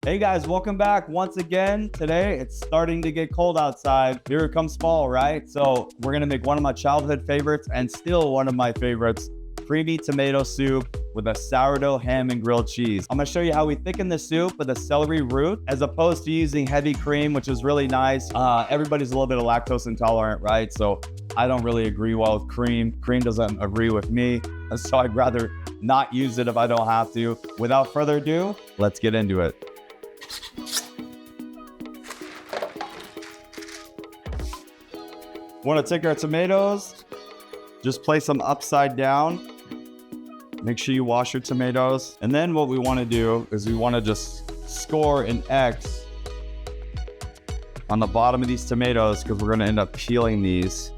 Hey guys, welcome back once again. Today, it's starting to get cold outside. Here comes fall, right? So we're gonna make one of my childhood favorites and still one of my favorites, creamy tomato soup with a sourdough ham and grilled cheese. I'm gonna show you how we thicken the soup with a celery root as opposed to using heavy cream, which is really nice. Everybody's a little bit of lactose intolerant, right? So I don't really agree well with cream. Cream doesn't agree with me. So I'd rather not use it if I don't have to. Without further ado, let's get into it. Want to take our tomatoes, just place them upside down. Make sure you wash your tomatoes. And then what we want to do is we want to just score an X on the bottom of these tomatoes because we're going to end up peeling these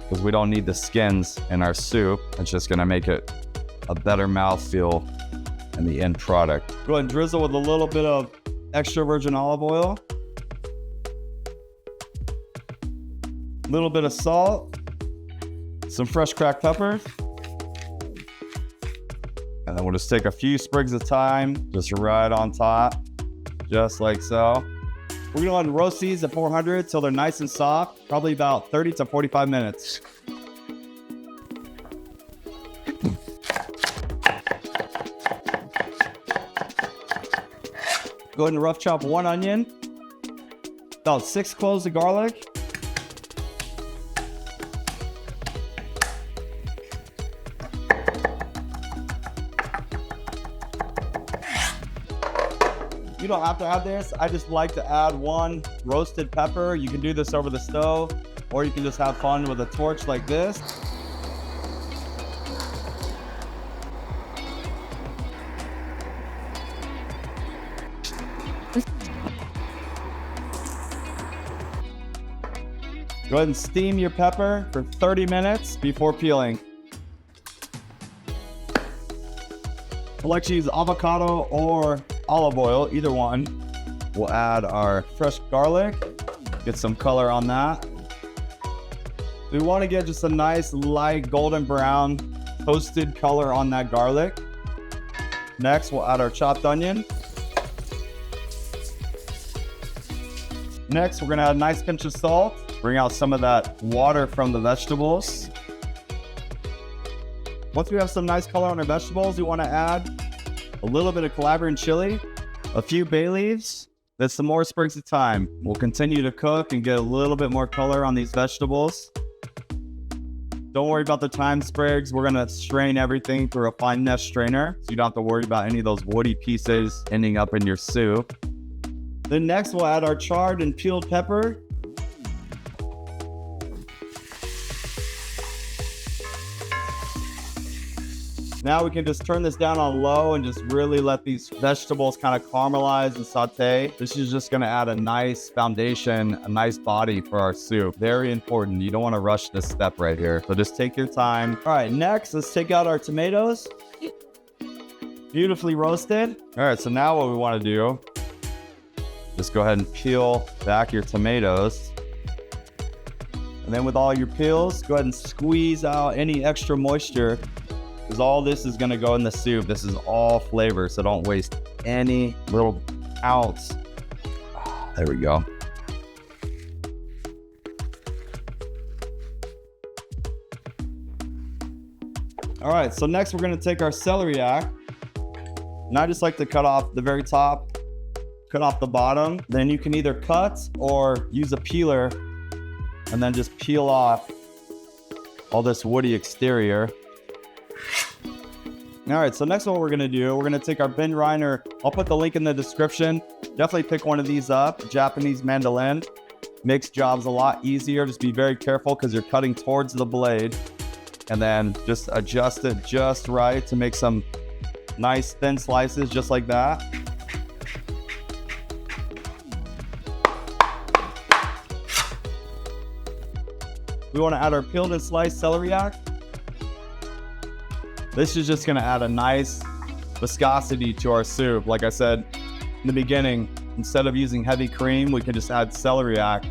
because we don't need the skins in our soup. It's just going to make it a better mouthfeel in the end product. Go ahead and drizzle with a little bit of extra virgin olive oil. A little bit of salt, some fresh cracked pepper, and then we'll just take a few sprigs of thyme just right on top, just like so. We're gonna go ahead and roast these at 400 till they're nice and soft, probably about 30 to 45 minutes. Go ahead and rough chop one onion, about 6 cloves of garlic, you don't have to have this. I just like to add one roasted pepper. You can do this over the stove, or you can just have fun with a torch like this. Go ahead and steam your pepper for 30 minutes before peeling. I like to use avocado or olive oil, either one. We'll add our fresh garlic, get some color on that. We want to get just a nice light golden brown toasted color on that garlic. Next, we'll add our chopped onion. Next, we're going to add a nice pinch of salt. Bring out some of that water from the vegetables. Once we have some nice color on our vegetables, we want to add a little bit of Calabrian Chili, a few bay leaves, then some more sprigs of thyme. We'll continue to cook and get a little bit more color on these vegetables. Don't worry about the thyme sprigs. We're going to strain everything through a fine mesh strainer, so you don't have to worry about any of those woody pieces ending up in your soup. Then next, we'll add our charred and peeled pepper. Now we can just turn this down on low and just really let these vegetables kind of caramelize and saute. This is just gonna add a nice foundation, a nice body for our soup. Very important. You don't wanna rush this step right here. So just take your time. All right, next, let's take out our tomatoes. Beautifully roasted. All right, so now what we wanna do, just go ahead and peel back your tomatoes. And then with all your peels, go ahead and squeeze out any extra moisture, because all this is going to go in the soup. This is all flavor, so don't waste any little ounce. There we go. All right, so next we're going to take our celeriac. And I just like to cut off the very top, cut off the bottom. Then you can either cut or use a peeler and then just peel off all this woody exterior. All right, so next what we're gonna do, we're gonna take our bin rinder. I'll put the link in the description. Definitely pick one of these up, Japanese mandolin. Makes jobs a lot easier. Just be very careful because you're cutting towards the blade. And then just adjust it just right to make some nice thin slices just like that. We wanna add our peeled and sliced celeriac. This is just gonna add a nice viscosity to our soup. Like I said in the beginning, instead of using heavy cream, we can just add celeriac.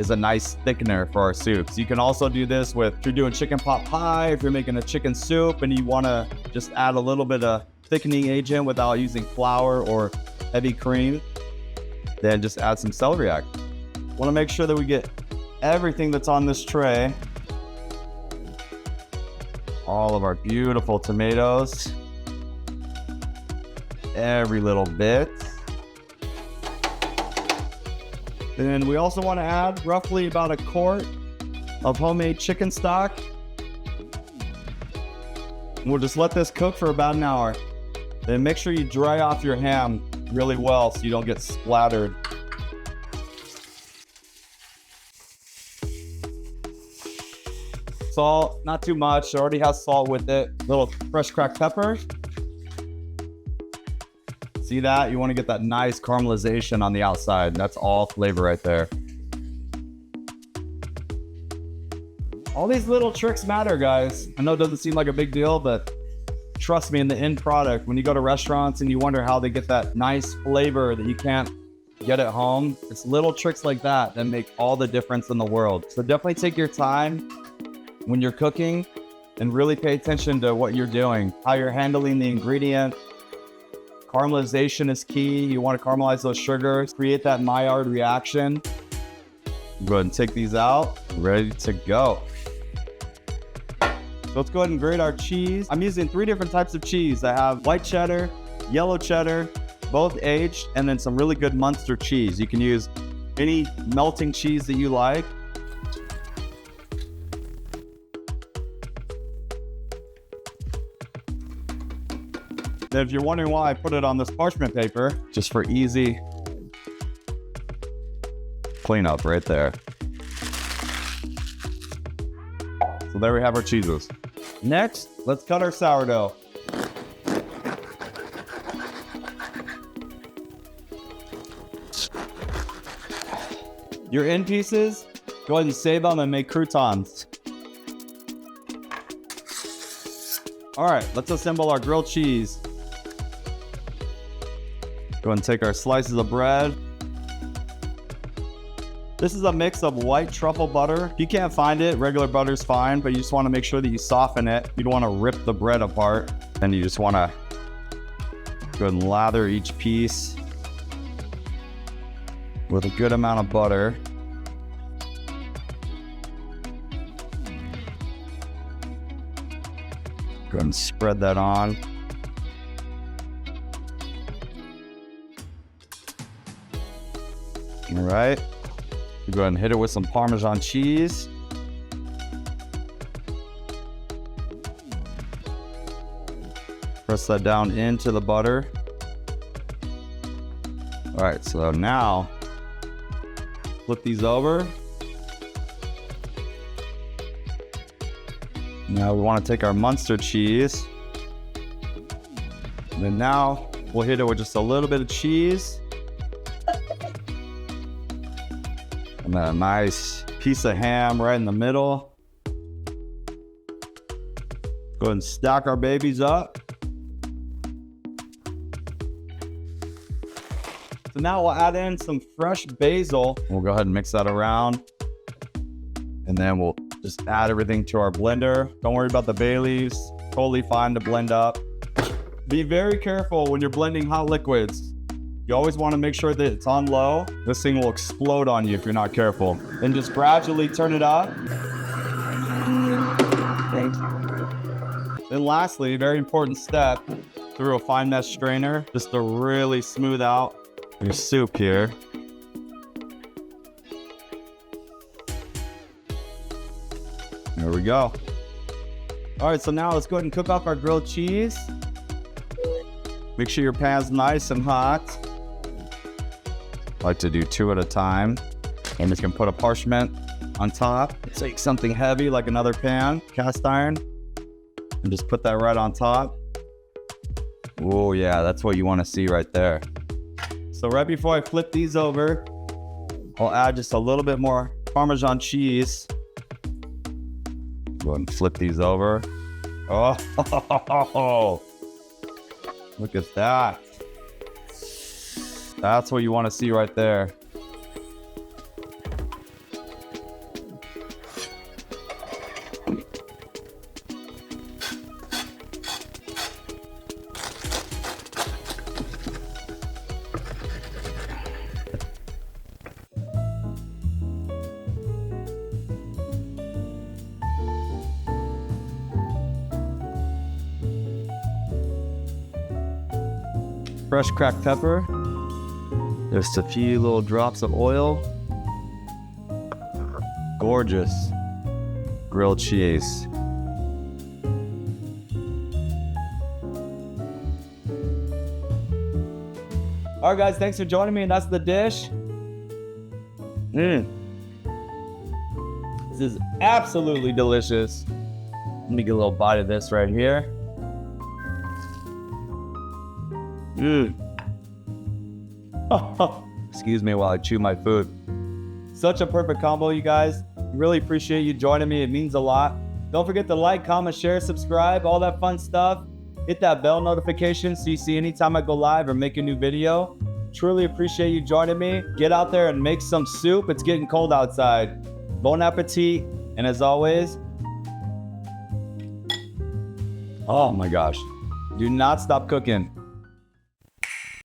Is a nice thickener for our soups. You can also do this with, if you're doing chicken pot pie, if you're making a chicken soup and you wanna just add a little bit of thickening agent without using flour or heavy cream, then just add some celeriac. Want to make sure that we get everything that's on this tray. All of our beautiful tomatoes. Every little bit. Then we also want to add roughly about a quart of homemade chicken stock. We'll just let this cook for about an hour. Then make sure you dry off your ham really well so you don't get splattered. Salt, not too much. It already has salt with it. Little fresh cracked pepper. See that? You want to get that nice caramelization on the outside. That's all flavor right there. All these little tricks matter, guys. I know it doesn't seem like a big deal, but trust me, in the end product, when you go to restaurants and you wonder how they get that nice flavor that you can't get at home, it's little tricks like that that make all the difference in the world. So definitely take your time when you're cooking and really pay attention to what you're doing, how you're handling the ingredient. Caramelization is key. You want to caramelize those sugars, create that Maillard reaction. Go ahead and take these out. Ready to go. So let's go ahead and grate our cheese. I'm using 3 different types of cheese. I have white cheddar, yellow cheddar, both aged, and then some really good Munster cheese. You can use any melting cheese that you like. Then if you're wondering why I put it on this parchment paper, just for easy cleanup right there. So there we have our cheeses. Next, let's cut our sourdough. Your end pieces, go ahead and save them and make croutons. All right, let's assemble our grilled cheese. Go ahead and take our slices of bread. This is a mix of white truffle butter. If you can't find it, regular butter is fine, but you just want to make sure that you soften it. You don't want to rip the bread apart. And you just want to go ahead and lather each piece with a good amount of butter. Go ahead and spread that on. All right. Go ahead and hit it with some Parmesan cheese. Press that down into the butter. All right, so now flip these over. Now we want to take our Munster cheese. And then now we'll hit it with just a little bit of cheese. And then a nice piece of ham right in the middle. Go ahead and stack our babies up. So now we'll add in some fresh basil. We'll go ahead and mix that around. And then we'll just add everything to our blender. Don't worry about the bay leaves. Totally fine to blend up. Be very careful when you're blending hot liquids. You always want to make sure that it's on low. This thing will explode on you if you're not careful. Then just gradually turn it up. Then lastly, very important step, through a fine mesh strainer, just to really smooth out your soup here. There we go. All right, so now let's go ahead and cook up our grilled cheese. Make sure your pan's nice and hot. I like to do 2 at a time. And you can put a parchment on top. Take something heavy like another pan, cast iron, and just put that right on top. Oh yeah, that's what you want to see right there. So right before I flip these over, I'll add just a little bit more Parmesan cheese. Go ahead and flip these over. Oh, look at that. That's what you want to see right there. fresh cracked pepper. Just a few little drops of oil. Gorgeous grilled cheese. All right, guys, thanks for joining me, and that's the dish. This is absolutely delicious. Let me get a little bite of this right here. Excuse me while I chew my food. Such a perfect combo, you guys. Really appreciate you joining me. It means a lot. Don't forget to like, comment, share, subscribe, all that fun stuff. Hit that bell notification so you see anytime I go live or make a new video. Truly appreciate you joining me. Get out there and make some soup. It's getting cold outside. Bon appetit. And as always, oh my gosh, do not stop cooking.